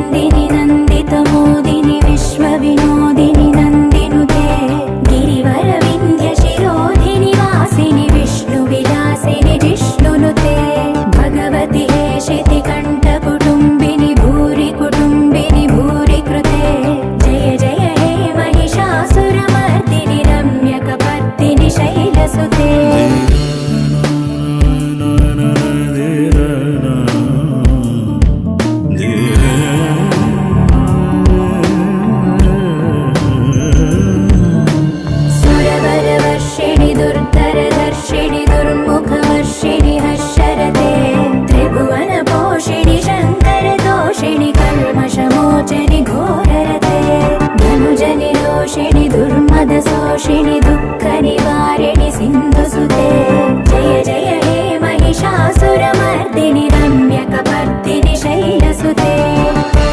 नन्दिनि नन्दितमोदिनि विश्वविनोदिनि नन्दिनुते गिरिवर विन्ध्यशिरोधिनि वासिनि विष्णुविलासिनि जिष्णुनुते भगवति हेशिति कण्ठकुटुम्बिनि भूरि कुटुम्बिनि भूरि कृते जय जय हे महिषासुरमर्दिनि रम्यकपर्दिनि शैलसुते दुर्धरदर्शिनि दुर्मुखवर्षिणि हर्षरते त्रिभुवनपोषिणि शङ्करदोषिणि कल्मषमोचनि घोररते धनुजनिरोषिणि दुर्मदशोषिणि दुःखनिवारिणि